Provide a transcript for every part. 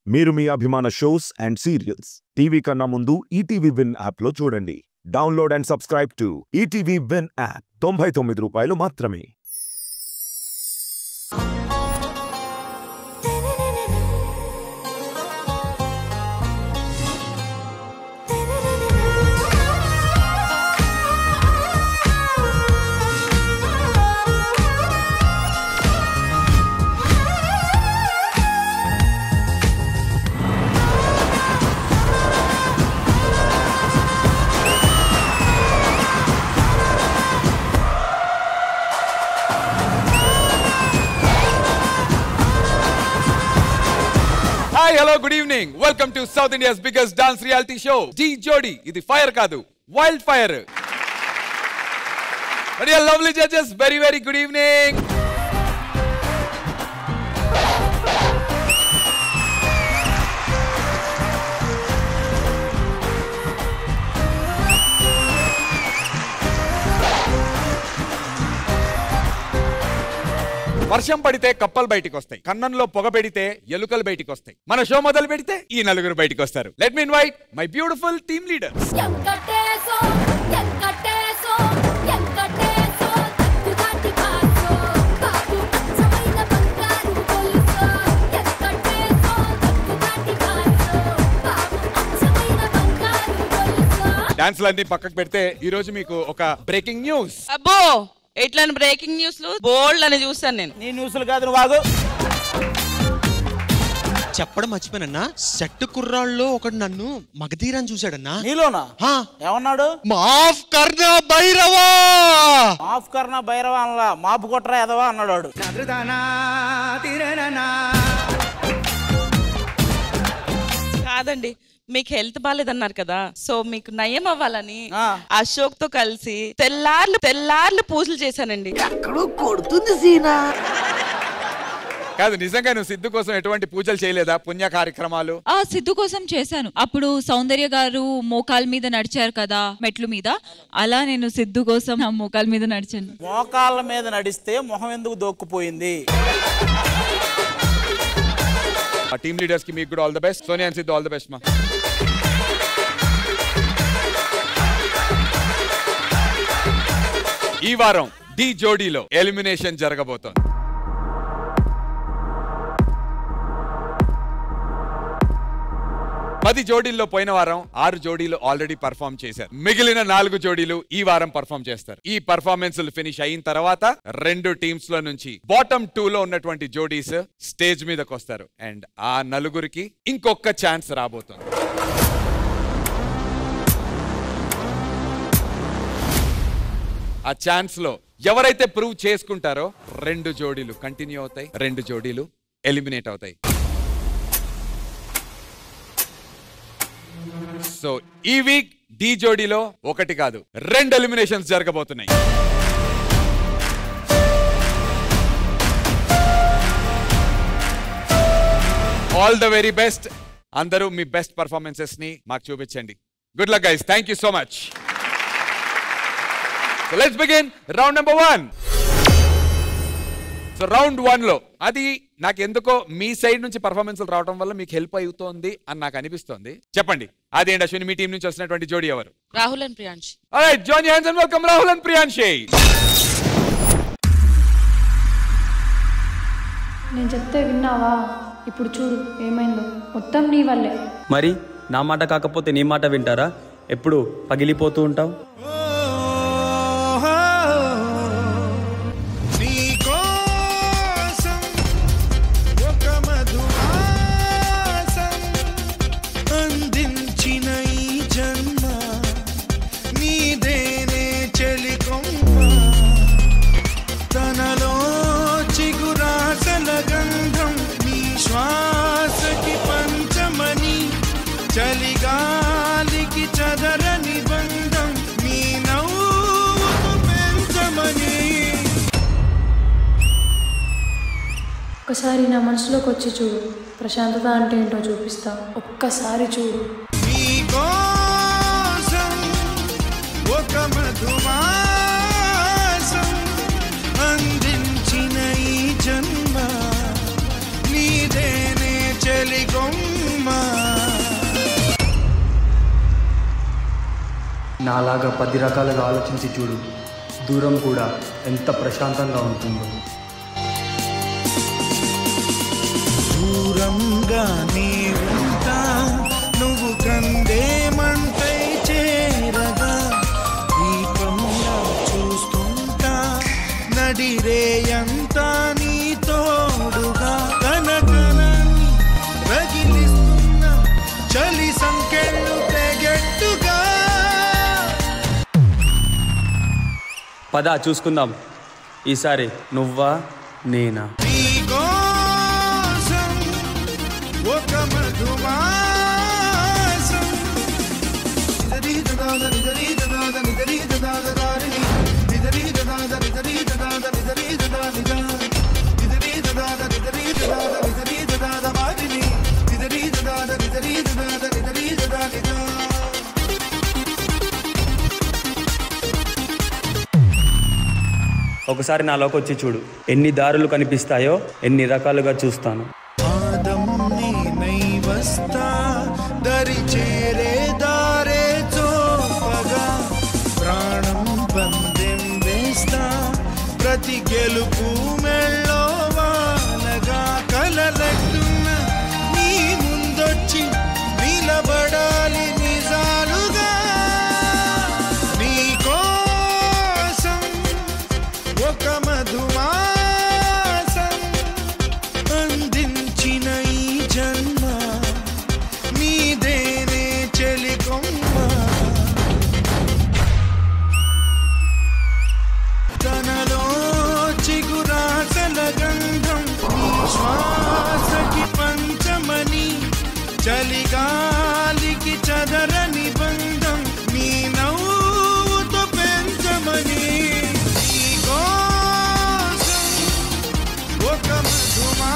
మీరు మీ అభిమాన shows and serials TV కన్నా ముందు ఈటీవీ విన్ యాప్ లో చూడండి. Download and subscribe to ETV win app. 99 రూపాయలు మాత్రమే. Hi, hello, good evening. Welcome to South India's biggest dance reality show, D Jodi. Idi fire kaadu, wildfire. But your lovely judges, very, very good evening. వర్షం పడితే కప్పలు బయటికి వస్తాయి, కన్నంలో పొగ పెడితే ఎలుకలు బయటికి వస్తాయి. మన షో మొదలు పెడితే ఈ నలుగురు బయటికి వస్తారు. Let me invite my beautiful team leaders. Dance లన్నీ పక్కకు పెడితే ఈ రోజు మీకు ఒక బ్రేకింగ్ న్యూస్. అబ్బో, ఎట్లాంటి బ్రేకింగ్ న్యూస్లు బోల్డ్ అని చూస్తాను నేను. నీ న్యూస్లు కాదు, నువ్వు వాగు. చెప్పడం మర్చిపోయానన్నా, సెట్ కుర్రాళ్ళు ఒకడు నన్ను మగధీరని చూశాడన్నా. నీలోనా? ఏమన్నాడు? మాఫ్ కర్నా భైరవా, మాఫ్ కర్నా భైరవా అనలా, మాపు కొట్టరా ఎదవా అన్నాడు. కాదండి, మీకు హెల్త్ బాగాలేదన్నారు కదా, సో మీకు నయం అవ్వాలని అశోక్ తో కలిసి తెల్లార్లు పూజలు చేశానండి. ఎక్కడో కొడుతుంది సీనా. కాదు, నిజంగా నువ్వు సిద్ధు కోసం ఎటువంటి పూజలు చేయలేదా? పుణ్య కార్యక్రమాలు సిద్ధు కోసం చేశాను. అప్పుడు సౌందర్య గారు మోకాల మీద నడిచారు కదా మెట్లు మీద, అలా నేను సిద్ధు కోసం మోకాల మీద నడిచాను. మోకాళ్ళ మీద నడిస్తే మొహం ఎందుకు దొక్కుపోయింది? టీమ్ లీడర్స్ కి మీకు కూడా all the best. Sonia and Siddhu all the best మా. ఈ వారం డి జోడీలో ఎలిమినేషన్ జరగబోతోంది. పది జోడీల్లో పోయిన వారం 6 జోడీలు ఆల్రెడీ పర్ఫామ్ చేశారు. మిగిలిన 4 జోడీలు ఈ వారం పర్ఫామ్ చేస్తారు. ఈ పర్ఫార్మెన్స్ ఫినిష్ అయిన తర్వాత 2 టీమ్స్ లో నుంచి బాటమ్ 2 లో ఉన్నటువంటి జోడీస్ స్టేజ్ మీదకి వస్తారు. అండ్ ఆ నలుగురికి ఇంకొక ఛాన్స్ రాబోతుంది. ఆ ఛాన్స్ లో ఎవరైతే ప్రూవ్ చేసుకుంటారో 2 జోడీలు కంటిన్యూ అవుతాయి, 2 జోడీలు ఎలిమినేట్ అవుతాయి. సో ఈ వీక్ డి జోడీలో 1 కాదు 2 ఎలిమినేషన్స్ జరగబోతున్నాయి. All the very best. అందరూ మీ బెస్ట్ పర్ఫార్మెన్సెస్ ని మాకు చూపించండి. Good luck guys, thank you so much. So let's begin round number 1. So round 1 లో అది నాకు ఎందుకో మీ సైడ్ నుంచి పర్ఫార్మెన్స్ రావడం వల్ల మీకు హెల్ప్ అవుతోంది అని నాకు అనిపిస్తోంది. చెప్పండి, అదేంటి అశ్విని, మీ టీం నుంచి వచ్చినటువంటి జోడీ ఎవరు? Rahul and Priyanshi. Alright, join your hands and welcome Rahul and Priyanshi. నేను చెప్తే విన్నావా? ఇప్పుడు చూడు ఏమైందో, మొత్తం నీ వల్లే. మరి నా మాట కాకపోతే నీ మాట వింటారా? ఎప్పుడు పగిలిపోతూ ఉంటావు. చలిగాలికి చదరని బంధం నీ నవ్వుకు పెంచమని. ఒక్కసారి నా మనసులోకి వచ్చి చూడు, ప్రశాంతత అంటే ఏంటో చూపిస్తా. ఒక్కసారి చూడు. నీ కోసం ఒక మధుమాసం అందించిన ఈ జన్మ నీదేనే చెలిగొమ్మ. నాలాగా 10 రకాలుగా ఆలోచించి చూడు, దూరం కూడా ఎంత ప్రశాంతంగా ఉంటుందో. దూరంగా నీ ఉంటా, నువ్వు కందేమంటై చేరగా, దీపంలా చూస్తుంటా, నడిరేయంతా నీ తోడుగా, కనకనాన్ని రగిలిస్తున్న చలి సంకెళ్ళు తెగెట్టుగా. పద చూసుకుందాం, ఈసారి నువ్వా నేనా. నీకోసం ఒక మధుమాసం, ఒకసారి నాలోకి వచ్చి చూడు, ఎన్ని దారులు కనిపిస్తాయో, ఎన్ని రకాలుగా చూస్తాను. పాదం నేనై వస్తా, దరి చేరే దారే చోపగా, ప్రాణం పందెం వేస్తా, ప్రతి గెలుపు మెళ్ళో వానగా, కలలట్టున్న నీ ముందొచ్చి నిలబడాలి నిజాలుగా. నీకోసం ఒక మధుమాసం అందించిన ఈ జన్మ, నీదేనే చెలికొమ్మ. తనలో చిగురాసల గంధం, నీ శ్వాసకి పంచమని, చలిగాలికి చదరని బంధం, నీ నవ్వుతో పెంచమని. నీకోసం ఒక మధుమాసం.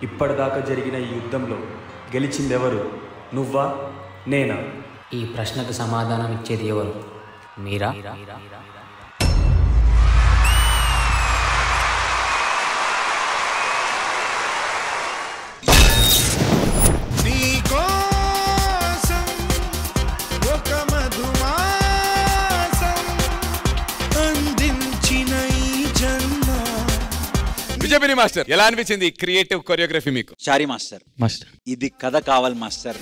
ఇప్పటిదాకా జరిగిన ఈ యుద్ధంలో గెలిచిందెవరు, నువ్వా నేనా? ఈ ప్రశ్నకు సమాధానం ఇచ్చేది ఎవరు, మీరా? నీకోసం ఒక మధుమాసం అందించిన ఈ జన్మ. విజయపిని మాస్టర్, ఎలా అనిపించింది క్రియేటివ్ కొరియోగ్రఫీ మీకు? చారి మాస్టర్, ఇది కథ కావాలి మాస్టర్.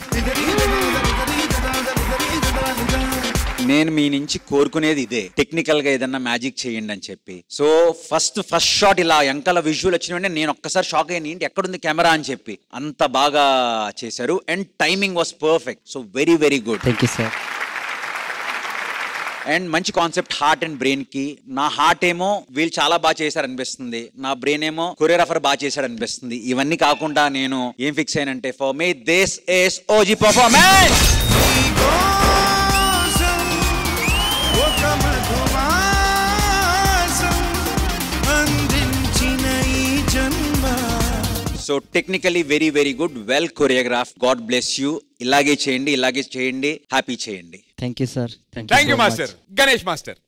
నేను మీ నుంచి కోరుకునేది ఇదే, టెక్నికల్ గా ఏదన్నా మ్యాజిక్ చేయండి అని చెప్పి. సో ఫస్ట్ షాట్ ఇలా వెంకల విజువల్ వచ్చిన వెంటనే నేను ఒక్కసారి షాక్ అయ్యాను, ఏంటి ఎక్కడుంది కెమెరా అని చెప్పి. అంత బాగా చేశారు and timing was perfect. So very very good. Thank you sir. And మంచి కాన్సెప్ట్ హార్ట్ అండ్ బ్రెయిన్ కి. నా హార్ట్ ఏమో వీళ్ళు చాలా బాగా చేశారు అనిపిస్తుంది, నా బ్రెయిన్ ఏమో కొరియోగ్రాఫర్ బాగా చేశాడు అనిపిస్తుంది. ఇవన్నీ కాకుండా నేను ఏం ఫిక్స్ అయినంటే, for me this is OG performance. ఒక మధుమాసం అందించిన ఈ జన్మ. So technically very very good, well choreograph. God bless you. ఇలాగే చేయండి, ఇలాగే చేయండి, హ్యాపీ చేయండి. Thank you sir. Thank you master. Ganesh master.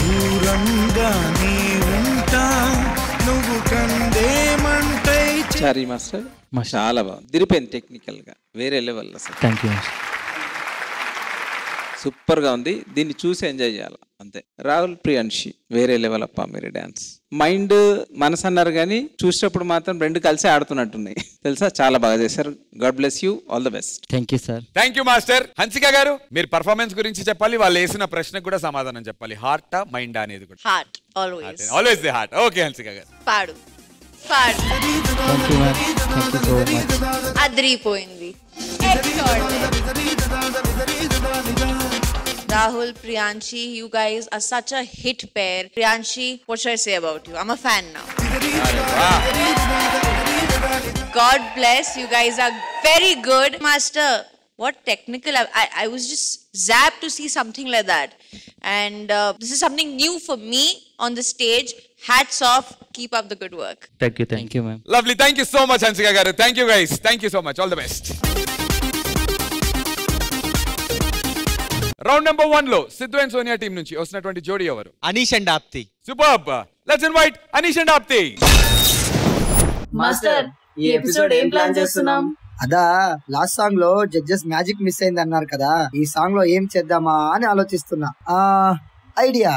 దూరంగా నీ ఉంటా, నువ్వు కందేమంటై. చారి మాస్టర్ చాలా బాగుంది, దిరిపోయింది టెక్నికల్ గా, వేరే లెవెల్ అసలు. Thank you. సూపర్ గా ఉంది, దీన్ని చూసి ఎంజాయ్ చేయాలి అంతే. రాహుల్ ప్రియాన్షి వేరే లెవెల్ అప్ప మీరు డాన్స్. మైండ్ మనసు అన్నారు కానీ చూసేటప్పుడు మాత్రం రెండు కలిసి ఆడుతున్నట్టున్నాయి తెలుసా, చాలా బాగా చేశారు. God bless you, all the best. Thank you sir. Thank you master. Hansika గారు, మీరు పర్ఫార్మెన్స్ గురించి చెప్పాలి, వాళ్ళు వేసిన ప్రశ్నకు కూడా సమాధానం చెప్పాలి. హార్టా మైండా అనేది కూడా? Heart, always. Always the heart. Okay Hansika గారు, పాడు పాడు. Thank you ma'am, thank you so much. అదిరిపోయింది. Rahul, Priyanshi, you guys are such a hit pair. Priyanshi, what should I say about you? I'm a fan now. God bless, you guys are very good. Master, what technical, I was just zapped to see something like that. And this is something new for me on the stage. Hats off, keep up the good work. Thank you ma'am. Lovely, thank you so much Hansika garu. Thank you guys, thank you so much, all the best. Round number 1 లో Siddhu and Sonia team నుంచి వస్తున్నటువంటి జోడీ ఎవరు? Aneesh and Apti. Superb. Let's invite Aneesh and Apti. Master ఈ episode ఏం plan చేస్తున్నాం? అదా last song లో జడ్జెస్ మ్యాజిక్ మిస్ అయింది అన్నారు కదా, ఈ సాంగ్ లో ఏం చేద్దామా అని ఆలోచిస్తున్నా. ఐడియా,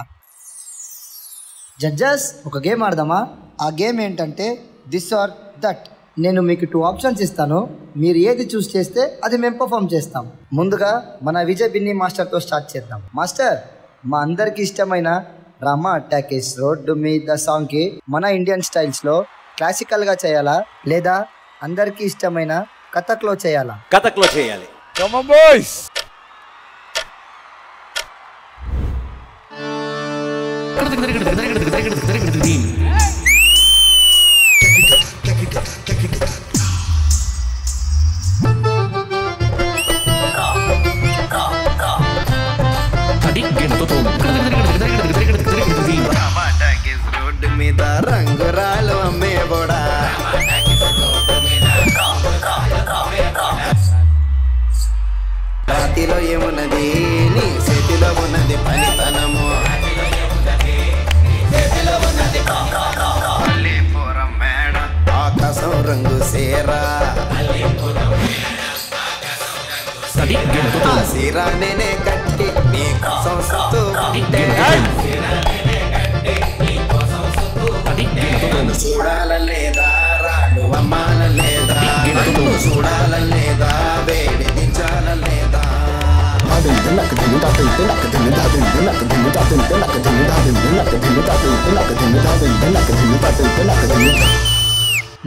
జడ్జెస్ ఒక గేమ్ ఆడదామా? ఆ గేమ్ ఏంటంటే దిస్ ఆర్ దట్. నేను మీకు 2 ఆప్షన్స్ ఇస్తాను, మీరు ఏది చూస్ చేస్తే అది మేము పర్ఫామ్ చేస్తాం. ముందుగా మన విజయ్ బిన్ని మాస్టర్ తో స్టార్ట్ చేద్దాం. మాస్టర్, మా అందరికి ఇష్టమైన రామా టాకీస్ రోడ్డు మీద సాంగ్ కి మన ఇండియన్ స్టైల్స్ లో క్లాసికల్ గా చేయాలా లేదా అందరికి ఇష్టమైన కథక్ లో చేయాలా? కథక్ లో చేయాలి. Come on boys. రోడ్డు మీద రంగురాలు అమ్మే బోడా, రాతిలో ఏమున్నది నీ చేతిలో ఉన్నది పనితనము, అల్లిపురం మేడ ఆకాశం రంగు సేరా, ఆ సీరా నేనే కట్టి నీ కోసం సుత్తూ ఉంటే చూడాలలేదా రాడు అమ్మాలలేదా, చూడాలలేదా వేడి దించాలలేదా.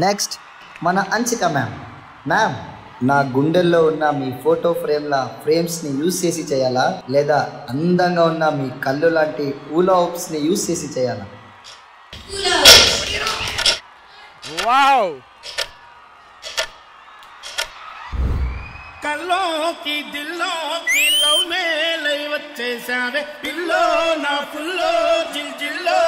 నెక్స్ట్ మన అంచిక మ్యామ్. మ్యామ్, నా గుండెల్లో ఉన్న మీ ఫోటో ఫ్రేమ్స్ని యూజ్ చేసి చేయాలా లేదా అందంగా ఉన్న మీ కళ్ళు లాంటి ఊలా హుప్స్ని యూజ్ చేసి చేయాలా? వావ్. కల్లోకి దిల్లోకి లవ్ మేలై వచ్చేసావే పిల్లో నా ఫుల్లో జిల్ జిల్లో.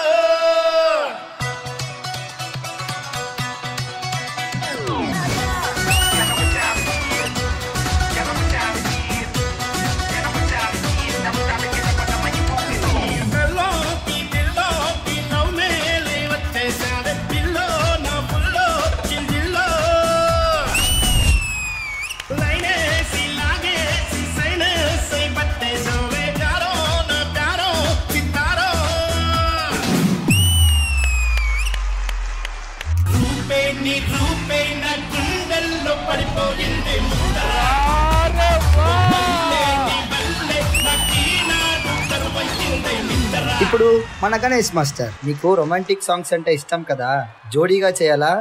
ఇప్పుడు మన గణేష్ మాస్టర్, మీకు రొమాంటిక్ సాంగ్స్ అంటే ఇష్టం కదా, జోడీగా చేయాలా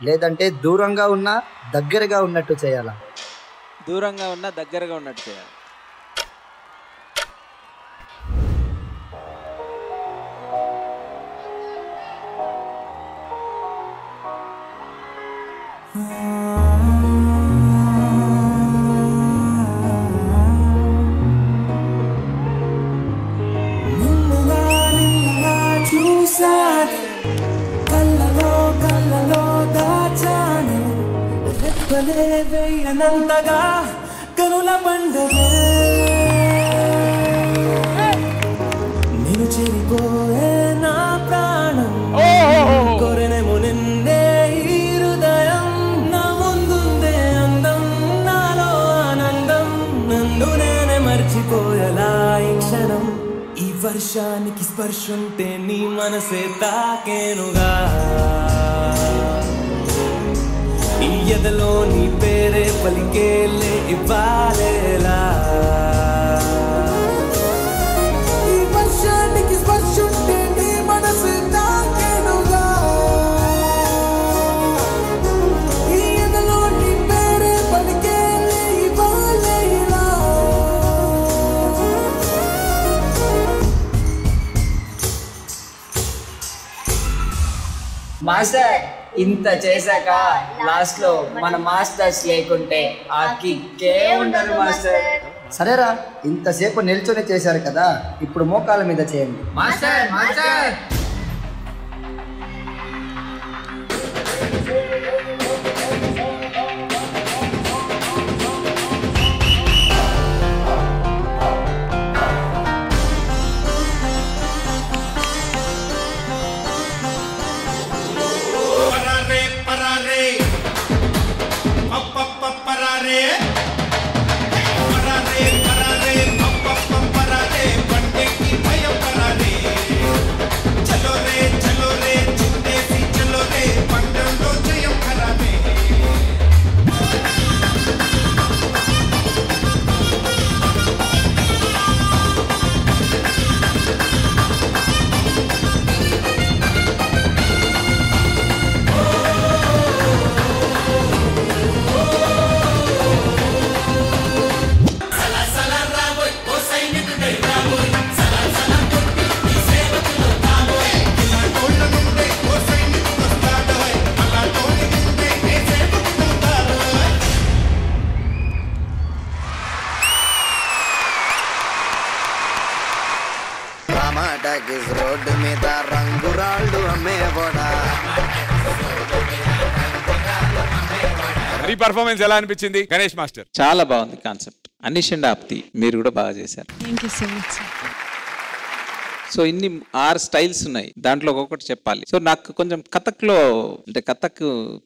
లేదంటే దూరంగా ఉన్న దగ్గరగా ఉన్నట్టు చేయాలా? దూరంగా ఉన్న దగ్గరగా ఉన్నట్టు చేయాలి. కళ్ళలో దాచాను రెప్పలే వేయనంతగా కనుల పండగే నేను చెరిపోయే నా ప్రాణం కొరెనేమో నిన్నే ఈ హృదయం నా ముందుందే అందం నాలో ఆనందం నన్ను నేనే మర్చిపోయేలా ఈ క్షణం ఈ వర్షానికి స్పర్శుంటే నీ మనసే తాకేనుగా ఈ ఎదలో నీ పేరే పలికేలే ఇవ్వాలేలా ఈ వర్షానికి స్పర్శుంటే నీ మనసే తాకేనుగా ఈ ఎదలో నీ పేరే పలికేలే ఇవ్వాలేలా మాస్టర్ ఇంత చేశాక లాస్ట్ లో మన మాస్టర్స్ లేకుంటే ఆ కిక్కే ఉండదు మాస్టర్. సరేరా, ఇంతసేపు నిల్చొని చేశారు కదా, ఇప్పుడు మోకాల మీద చేయండి. మాస్టర్ మాస్టర్ ఈ పర్ఫార్మెన్స్ ఎలా అనిపించింది గణేష్ మాస్టర్? చాలా బాగుంది కాన్సెప్ట్. అనీష్ అండ్ ఆప్తి మీరు కూడా బాగా చేశారు. Thank you so much. సో ఇన్ని 6 స్టైల్స్ ఉన్నాయి, దాంట్లో ఒక్కొక్కటి చెప్పాలి. సో నాకు కొంచెం కథక్లో అంటే కథక్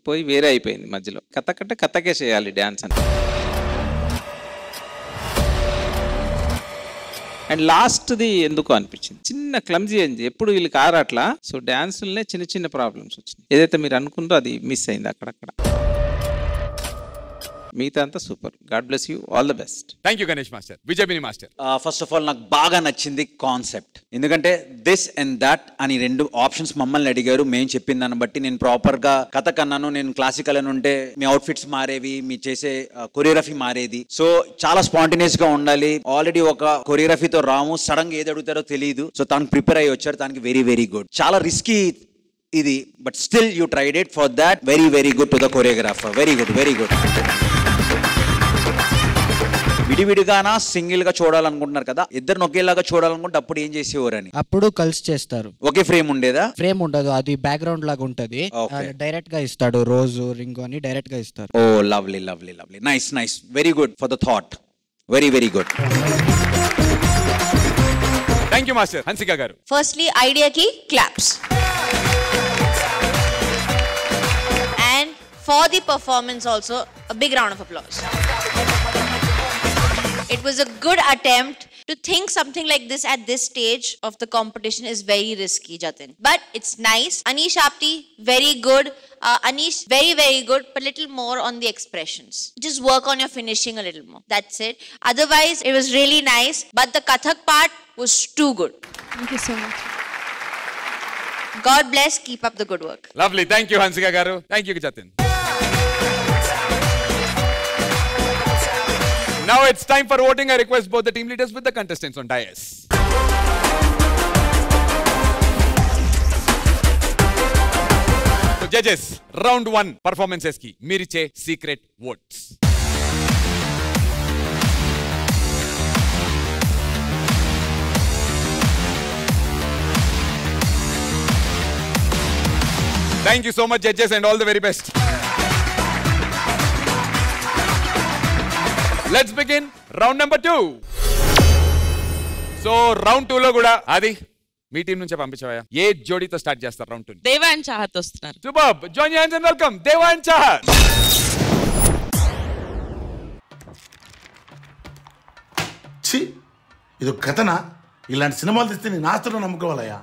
పోయి వేరే అయిపోయింది మధ్యలో. కథక్ అంటే కథకే చేయాలి డ్యాన్స్ అంటే. అండ్ లాస్ట్ది ఎందుకో అనిపించింది చిన్న క్లమ్జీ అయింది, ఎప్పుడు వీళ్ళకి ఆరాట్లా. సో డ్యాన్సులనే చిన్న చిన్న ప్రాబ్లమ్స్ వచ్చినాయి. ఏదైతే మీరు అనుకుందో అది మిస్ అయింది అక్కడక్కడ. మిగతా అంతా super. God bless you, all the best. Thank you Ganesh master. Vijay master. First of all నాకు బాగా నచ్చింది కాన్సెప్ట్. ఎందుకంటే దిస్ అండ్ దాట్ అని 2 ఆప్షన్స్ మమ్మల్ని అడిగారు. మేము చెప్పిన దాన్ని బట్టి నేను ప్రాపర్గా కథక్ అన్నాను, నేను క్లాసికల్ అని ఉంటే మీ అవుట్ఫిట్స్ మారేవి, మీ చేసే కొరియోగ్రఫీ మారేది. సో చాలా స్పాంటేనియస్ గా ఉండాలి. ఆల్రెడీ ఒక కొరియోగ్రఫీతో రాము, సడన్ గా ఏది అడుగుతారో తెలియదు. సో తనకు ప్రిపేర్ అయ్యి వచ్చారు, దానికి వెరీ వెరీ గుడ్. చాలా రిస్కీ ఇది, but still you tried it. For that very very good to the choreographer. Very good, very good. విడివిడిగానా సింగిల్ గా చూడాలనుకుంటున్నారు కదా, ఇద్దరు ఒకేలాగా చూడాలనుకుంటే అప్పుడు ఏం చేసేవారని? అప్పుడు కలిసి చేస్తారు. ఒకే ఫ్రేమ్ ఉండేదా? ఫ్రేమ్ ఉండదు, అది బ్యాక్గ్రౌండ్ లాగా ఉంటది. డైరెక్ట్ గా ఇస్తాడు, రోజు రింగ్ అని డైరెక్ట్ గా ఇస్తారు. Oh lovely lovely lovely, nice nice, very good for the thought, very very good. Thank you master. Hansika garu. Firstly ఐడియాకి claps. And for the performance also a big round of applause. It was a good attempt. To think something like this at this stage of the competition is very risky, Jatin. But it's nice. Anish Apti, very good. Anish, very, very good, but little more on the expressions. Just work on your finishing a little more. That's it. Otherwise, it was really nice. But the Kathak part was too good. Thank you so much. God bless. Keep up the good work. Lovely. Thank you, Hansika Garu. Thank you, Jatin. Now it's time for voting. I request both the team leaders with the contestants on dais. So judges, round 1 performances ki meeriche secret votes. Thank you so much judges and all the very best. Let's begin round number 2. So round 2 లో కూడా అది మీ team నుంచే పంపించవా? ఏ జోడీతో start చేస్తారు round 2? దేవా and Chahat వస్తున్నారు. Super. Join your hands and welcome దేవా and Chahat. ఛీ, ఇది కథనా? ఇలాంటి సినిమాలు తీస్తే నేను ఆస్తులు నమ్ముకోవాలయ్యా.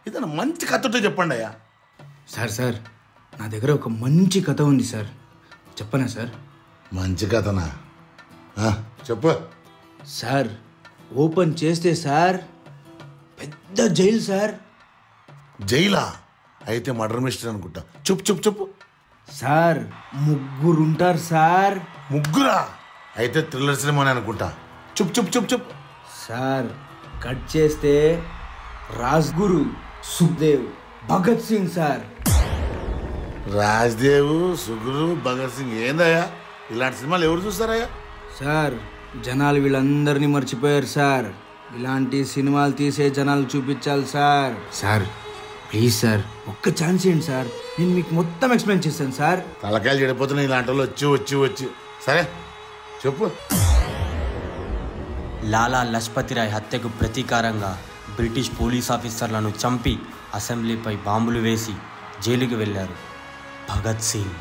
ఇదన్నా మంచి కథతో చెప్పండి అయ్యా. సార్ నా దగ్గర ఒక మంచి కథ ఉంది సార్, చెప్పనా సార్? మంచి కథనా? చెప్పు సార్. ఓపెన్ చేస్తే సార్ పెద్ద జైలు సార్. జైలా? అయితే మర్డర్ మిస్టరీ అనుకుంటా. చెప్పు సార్. ముగ్గురుంటారు సార్. ముగ్గురా? అయితే థ్రిల్లర్ సినిమానే అనుకుంటా. చెప్పు సార్. కట్ చేస్తే రాజ్గురు, సుఖ్దేవ్, భగత్ సింగ్ సార్. రాజ్దేవ్, సుగురు, భగత్ సింగ్ ఏందయ్యా? ఇలాంటి సినిమాలు ఎవరు చూస్తారయ్యా? సార్ జనాలు వీళ్ళందరినీ మర్చిపోయారు సార్. ఇలాంటి సినిమాలు తీసే జనాలు చూపించాలి సార్. సార్ ప్లీజ్ సార్, ఒక్క ఛాన్స్ ఇవ్వండి సార్, నేను మీకు మొత్తం ఎక్స్ప్లెయిన్ చేస్తాను సార్. తలకాయలు చెడిపోతున్నాయి ఇలాంటి వాళ్ళు వచ్చి. సరే చెప్పు. లాలా లజపతి రాయ్ హత్యకు ప్రతీకారంగా బ్రిటిష్ పోలీస్ ఆఫీసర్లను చంపి అసెంబ్లీపై బాంబులు వేసి జైలుకి వెళ్ళారు భగత్ సింగ్.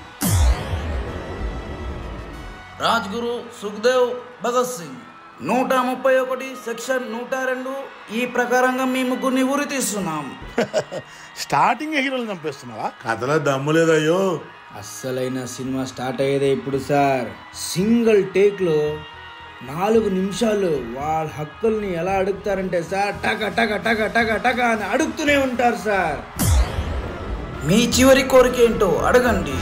రాజ్గురు, సుఖ్దేవ్, భగత్ సింగ్ 131 సెక్షన్ 102 ఈ ప్రకారంగా మీ ముగ్గురిని ఉరి తీస్తున్నాం. స్టార్టింగ్ హీరోలు చంపేస్తున్నావా? కథలో దమ్ము లేదయ్యో. అస్సలైన సినిమా స్టార్ట్ అయ్యేదే ఇప్పుడు సార్. సింగిల్ టేక్లో 4 నిమిషాలు వాళ్ళ హక్కుల్ని ఎలా అడుగుతారంటే సార్, టక టక టక టక టక అని అడుగుతూనే ఉంటారు సార్. మీ చివరి కోరిక ఏంటో అడగండి.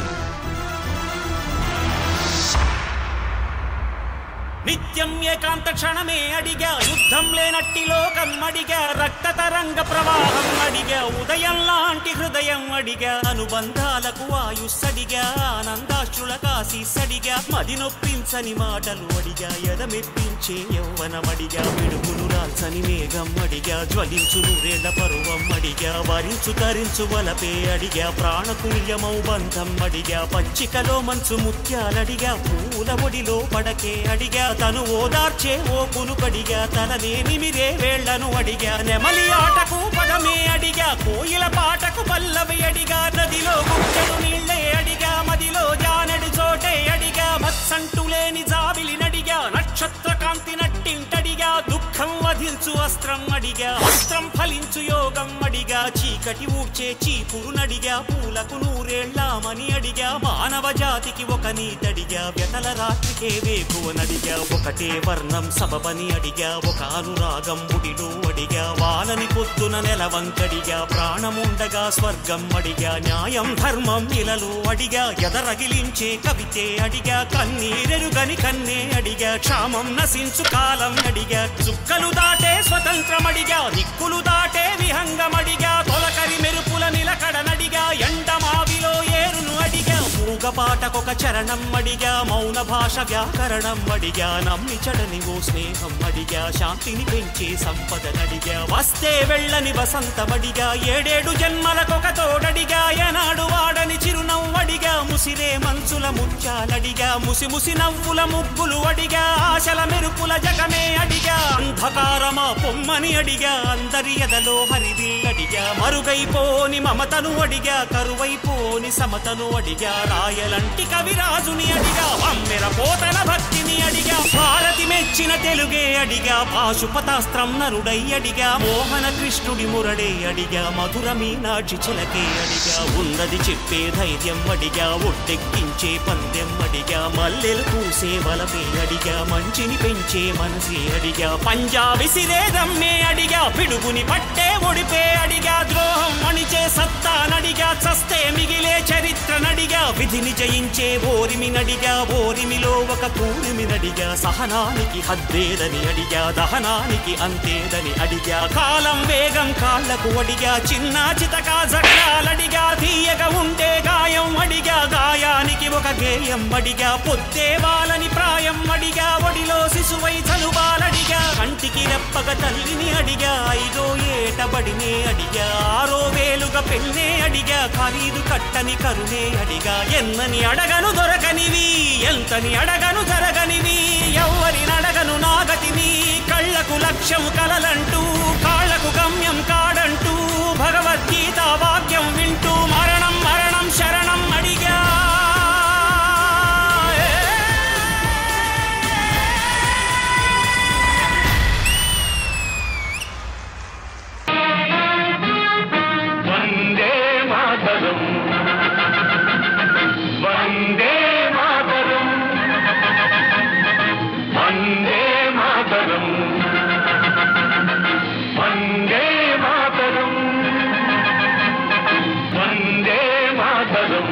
నిత్యం ఏకాంత క్షణమే అడిగా, యుద్ధం లేనట్టి లోకం అడిగా, రక్త తరంగ ప్రవాహం అడిగా, ఉదయం లాంటి హృదయం అడిగా, అనుబంధాలకు ఆయుస్సడిగా, ఆనందాశ్రుల ఆశీస్సడిగా మది నొప్పించని మాటలు అడిగా ఎదమెప్పించే యౌవనమడిగా పిడుగులు రాల్చని మేఘం అడిగా జ్వలించు నూరేళ్ల పరువం అడిగా వరించు తరించు వలపే అడిగా ప్రాణతుల్యమౌ బంధం అడిగా పచ్చికలో మంచు ముత్యాలడిగా పూల ఒడిలో పడకే అడిగా తను ఓదార్చే ఓ పులుకడిగా తననే నిమిరే వేళ్లను అడిగా నెమలి ఆటకు పదమే అడిగా కోయిల పాటకు పల్లవి అడిగా నదిలో గుక్కెడు నీళ్లే అడిగా మదిలో జానెడు చోటే అడిగా మత్సంటు లేని జాబిలి నడిగా నక్షత్ర కాంతి నట్టింటడిగా దుఃఖం వధించు అస్త్రం అడిగా అస్త్రం ఫలించు యోగం అడిగా చీకటి ఊడ్చే చీపురు నడిగా పూలకు నూరేళ్లామని అడిగా మానవ జాతికి ఒక నీతడిగా వ్యతల రాత్రికే వేకువనడిగా ఒకటే వర్ణం సబబని అడిగా ఒక అనురాగం ముడిలో అడిగా వానని పొద్దున నెలవంకడిగా ప్రాణముండగా స్వర్గం అడిగా న్యాయం ధర్మం ఇలలో అడిగా ఎదరగిలించే కవితే అడిగా కన్నీరెరుగని కన్నే అడిగా క్షామం నశించు కాలం అడిగా చుక్కలు దాటే స్వతంత్రమడిగా దిక్కులు దాటే విహంగమడిగా తొలకరి మెరుపుల నిలకడనడిగా ఎండమావిలో ఏరును అడిగా మూగపాటకొక చరణం అడిగా మౌన భాష వ్యాకరణం అడిగా నమ్మి చడని ఓ స్నేహం అడిగా శాంతిని పెంచే సంపదనడిగా వస్తే వెళ్ళని వసంతమడిగా ఏడేడు జన్మలకొక తోడడిగా ఏనాడు వాడని చిరునవ్వడిగా ముసిరే మంచుల ముత్యాలడిగా ముసి ముసి నవ్వుల ముగ్గులు అడిగా ఆశల మెరుపుల జగమే అడిగా అంధకారమా పొమ్మని అడిగా అందరి ఎదలో హరివిల్లడిగా మరుగైపోని మమతను అడిగా కరువైపోని సమతను అడిగా రాయలంటి కవిరాజుని అడిగా అమ్మెర పోతన భక్తిని అడిగా భారతి మెచ్చిన తెలుగే అడిగా పాశుపతాస్త్రం నరుడై అడిగా మోహన కృష్ణుడి మురడే అడిగా మధుర మీనాక్షి చిలకే అడిగా ఉన్నది చెప్పే ధైర్యం అడిగా ఒడ్డెక్కించే పందెం అడిగా మల్లెలు పూసే వలపే అడిగా మంచిని పెంచే మనసే అడిగా పంజాబీ సిరేదమ్మే అడిగా పిడుగుని పట్టే ఒడిపే అడిగా ద్రోహం అణిచే సత్తా నడిగా చస్తే మిగిలే చరిత్ర నడిగా విధిని జయించే ఓరిమి నడిగా ఓరిమిలో ఒక కూరిమి నడిగా సహనానికి హద్దేదని అడిగా దహనానికి అంతేదని అడిగా కాలం వేగం కాళ్లకు అడిగా చిన్న చితకా జగడాలడిగా తీయగా ఉంటే గాయం అడిగా గాయానికి ఒక గేయం అడిగా పొద్దే వాళ్ళని ప్రాయం అడిగా ఒడిలో శిశువై చలువాలడిగా కంటికి రెప్పగ తల్లిని అడిగా ఐదో ఏటబడినే అడిగా ఆరో వేలుగా పెన్నే అడిగా ఖరీదు కట్టని కరుణే అడిగా ఎన్నని అడగను దొరకనివి ఎంతని అడగను జరగనివి ఎవ్వరిని అడగను నాగతిని కళ్ళకు లక్ష్యం కలలంటూ కాళ్లకు గమ్యం కాడంటూ భగవద్గీత వాక్యం వింటూ మరణం మరణం శరణం అడిగా వందే మాతరం వందే మాతరం వందే మాతరం వందే మాతరం వందే మాతరం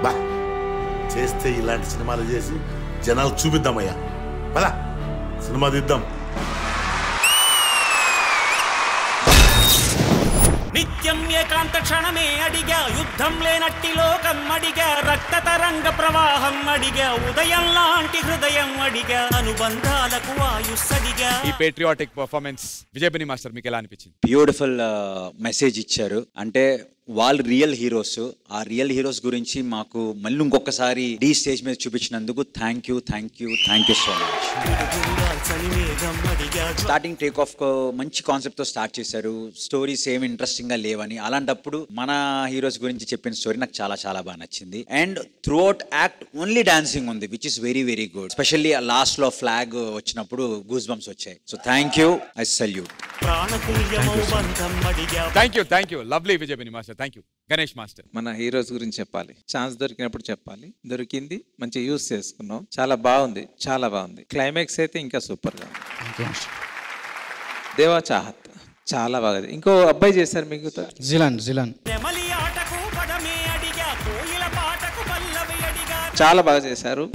బా చేస్తే ఇలాంటి సినిమాలు చేసి జనాలు చూపిద్దామయ్యా పదా సినిమా తీద్దాం. నిత్యం ఏకాంత క్షణమే అడిగా యుద్ధం లేనట్టి లోకం అడిగా రక్త తరంగ ప్రవాహం అడిగా ఉదయం లాంటి హృదయం అడిగా అనుబంధాలకు ఆయుస్సడిగా. ఈ పేట్రియాటిక్ పర్ఫార్మెన్స్ విజయబిని మాస్టర్ మీకు ఎలా అనిపించింది? బ్యూటిఫుల్ మెసేజ్ ఇచ్చారు. అంటే వాళ్ళు రియల్ హీరోస్, ఆ రియల్ హీరోస్ గురించి మాకు మళ్ళీ ఇంకొకసారి డీ స్టేజ్ మీద చూపించినందుకు thank you so much. Starting take off మంచి కాన్సెప్ట్ తో స్టార్ట్ చేశారు. స్టోరీస్ ఏమి ఇంట్రెస్టింగ్ గా లేవని, అలాంటప్పుడు మన హీరోస్ గురించి చెప్పిన స్టోరీ నాకు చాలా చాలా బాగా నచ్చింది. And throughout act only dancing ఉంది, which is very very good. Specially last లో ఫ్లాగ్ వచ్చినప్పుడు గూస్ బంప్స్ వచ్చాయి. So thank you, I salute. Thank you lovely విజయబిని master. Master. Thank you. Ganesh master. మన హీరోస్ గురించి చెప్పాలి, ఛాన్స్ దొరికినప్పుడు చెప్పాలి. దొరికింది, మంచి యూస్ చేసుకున్నాం. చాలా బాగుంది, చాలా బాగుంది. క్లైమాక్స్ అయితే ఇంకా సూపర్ గా ఉంది. దేవా చాహత్ చాలా బాగా. ఇంకో అబ్బాయి చేశారు మీకు, జిలాన్ చాలా బాగా చేశారు.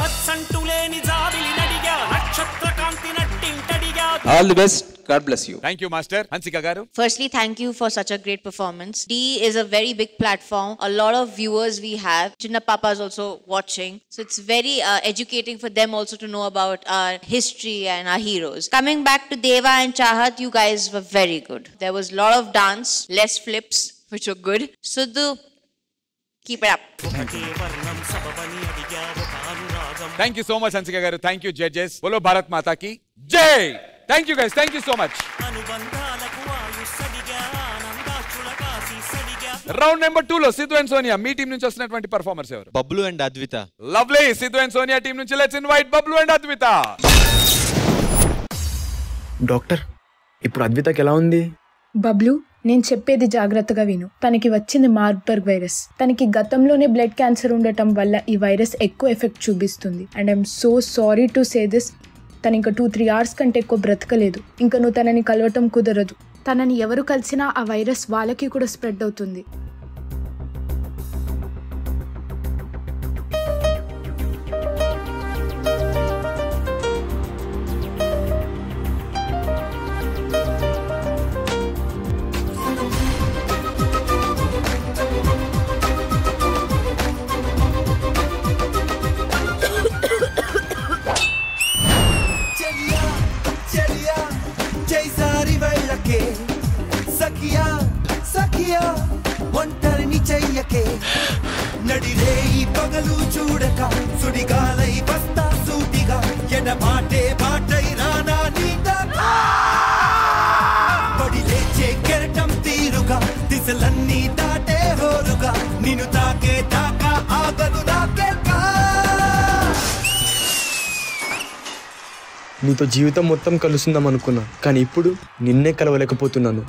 All the best. God bless you. Thank you, Master. Hansika Garu. Firstly, thank you for such a great performance. D is a very big platform. A lot of viewers we have. Chinna Papa is also watching. So it's very educating for them also to know about our history and our heroes. Coming back to Deva and Chahat, you guys were very good. There was a lot of dance, less flips, which were good. Sudhu, keep it up. Thank you so much, Hansika Garu. Thank you, judges. Bolo Bharat Mata ki Jai. Thank you guys. Thank you so much. Round number 2 లో Siddhu and Sonia మీ team నుంచి వస్తున్నటువంటి performers ఎవరు? Bablu and Advita. Lovely. Siddhu and Sonia team నుంచి let's invite Bablu and Advita. Doctor, ఇప్పుడు అద్వితకి ఎలా ఉంది? బబ్లు, నేను చెప్పేది జాగ్రత్తగా విను. తనకి వచ్చింది మార్బర్గ్ వైరస్. తనకి గతంలోనే బ్లడ్ క్యాన్సర్ ఉండటం వల్ల ఈ వైరస్ ఎక్కువ ఎఫెక్ట్ చూపిస్తుంది. And I'm so sorry to say this. తను ఇంకా 2-3 hours కంటే ఎక్కువ బ్రతకలేదు. ఇంకా నువ్వు తనని కలవటం కుదరదు. తనని ఎవరు కలిసినా ఆ వైరస్ వాళ్ళకి కూడా స్ప్రెడ్ అవుతుంది. ఒంటరిని చెయ్యకే నడిరే ఈ పగలు చూడక సుడిగాలై వస్తా సూటిగా ఎడబాటే బాటై రానా నీదా పడి లేచే కెరటం తీరుగా దిశలన్నీ దాటే హోరుగా నిన్ను తాకే దాకా ఆగదు నాకే నీతో జీవితం మొత్తం కలుస్తుందాం అనుకున్నా, కానీ ఇప్పుడు నిన్నే కలవలేకపోతున్నాను.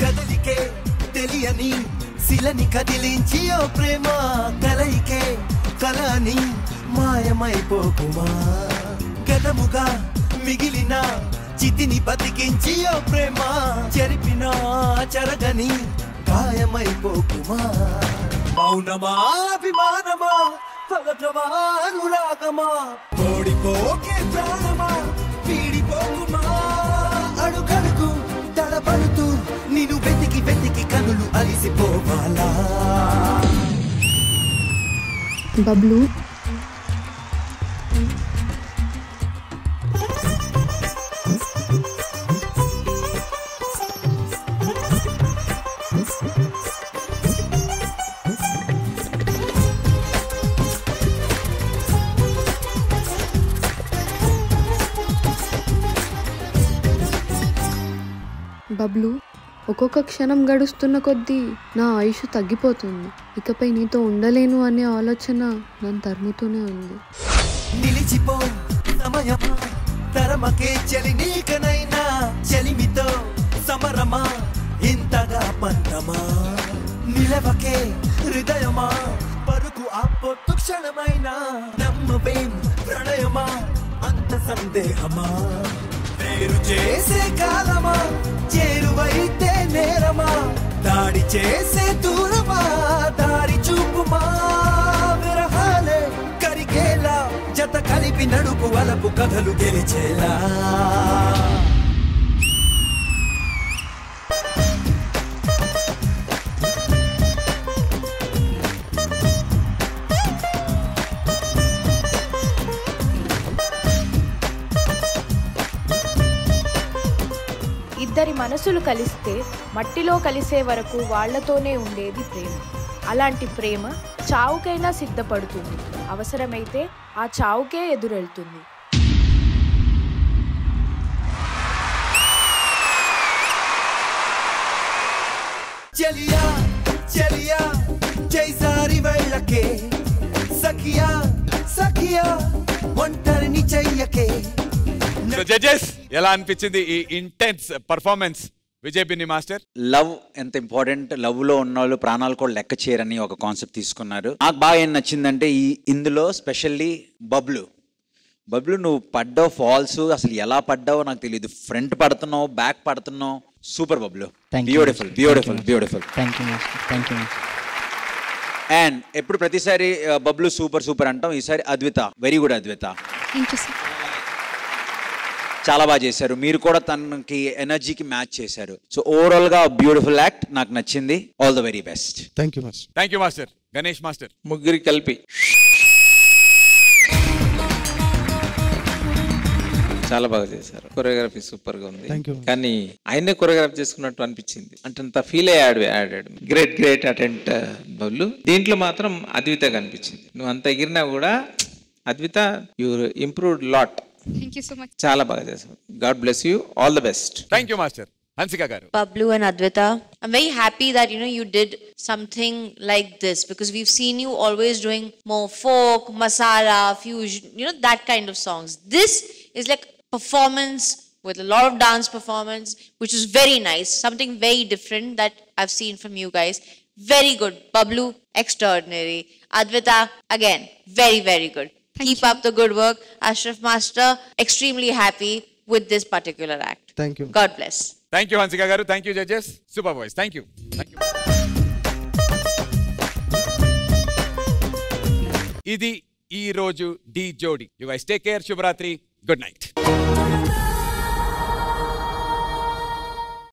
కదలికే తెలియని శిలని కదిలించి ఓ ప్రేమ కలయికే కలని మాయమైపోకుమా గతముగా మిగిలిన చితిని బతికించి ఓ ప్రేమ చెరిపిన చెరగని గాయమైపోకుమా మౌనమా అభిమానమా పలకమా అనురాగమా ఓడిపోకే ప్రాణమా వీడిపోకుమా అడుగడుగు తడబడుతూ నిన్ను వెతికి వెతికి కనులు అలిసిపోవాలా బబ్లు, బబ్లు, ఒక్కొక్క క్షణం గడుస్తున్న కొద్దీ నా ఆయుష్ తగ్గిపోతుంది. ఇకపై నీతో ఉండలేను అనే ఆలోచన నన్ను తరుముతూనే ఉంది. నిలిచిపో సమయమా తరమకే చలి నీకనైనా చలిమితో సమరమా ఇంతగా పంతమా నిలవకే హృదయమా పరుకు ఆపొత్తు క్షణమైనా నమ్మవేం ప్రణయమా అంత సందేహమా వేరు చేసే కాలమా చేరువైతే నేరమా దాడి చేసే దూరమా దారి చూపుమా విరహాలే కరిగేలా జత కలిపి నడుపు వలపు కథలు గెలిచేలా ఇద్దరి మనసులు కలిస్తే మట్టిలో కలిసే వరకు వాళ్లతోనే ఉండేది ప్రేమ. అలాంటి ప్రేమ చావుకైనా సిద్ధపడుతుంది. అవసరమైతే ఆ చావుకే ఎదురెళ్తుంది. చలియా చలియా చేసారి వెళ్ళకే సఖియా సఖియా ఒంటరిని చెయ్యకే. సో జడ్జెస్ ఎలా అనిపించింది ఈ intense performance Vijay Binny master? Love ఎంత ఇంపార్టెంట్, లవ్ లో ఉన్న వాళ్ళు ప్రాణాలు కూడా లెక్క చేయరని ఒక కాన్సెప్ట్ తీసుకున్నారు. నాకు బాగా ఏం నచ్చిందంటే ఇందులో స్పెషల్లీ బబ్లు నువ్వు పడ్డావు ఫాల్స్, అసలు ఎలా పడ్డావో నాకు తెలియదు. ఫ్రంట్ పడుతున్నావు, బ్యాక్ పడుతున్నావు, super Bablu. Beautiful beautiful beautiful. And ఎప్పుడు ప్రతిసారి బబ్లు సూపర్ సూపర్ అంటాం, ఈసారి అద్విత వెరీ గుడ్. అద్విత చాలా బాగా చేశారు. మీరు కూడా తనకి ఎనర్జీకి మ్యాచ్ చేశారు. సో ఓవరాల్ గా బ్యూటిఫుల్ యాక్ట్, నాకు నచ్చింది. All the very best. Thank you master. Ganesh master? ముగ్గురికి కలిపి చాలా బాగా చేశారు. కొరియోగ్రఫీ సూపర్ గా ఉంది, కానీ ఆయనే కొరియోగ్రఫీ చేసుకున్నట్టు అనిపించింది. అంటే అంత ఫీల్ ఆడాడు. గ్రేట్ అటెంట్ బబ్లు. దీంట్లో మాత్రం అద్విత కనిపించింది. నువ్వు అంత ఎగిరినా కూడా Advitha you improved lot. Thank you so much. చాలా బాగా చేశారు. God bless you. All the best. Thank you master. Hansika గారు? Bablu and Advita, I'm very happy that you did something like this, because we've seen you always doing more folk, masala, fusion, that kind of songs. This is like performance with a lot of dance performance, which is very nice, something very different that I've seen from you guys. Very good. Bablu, extraordinary. Advita, again, very, very good. Keep up the good work. Ashraf Master, extremely happy with this particular act. Thank you. God bless. Thank you Hansika garu. Thank you judges. Super boys. Thank you. Idi ee roju D jodi. You guys take care. Shubhratri. Good night.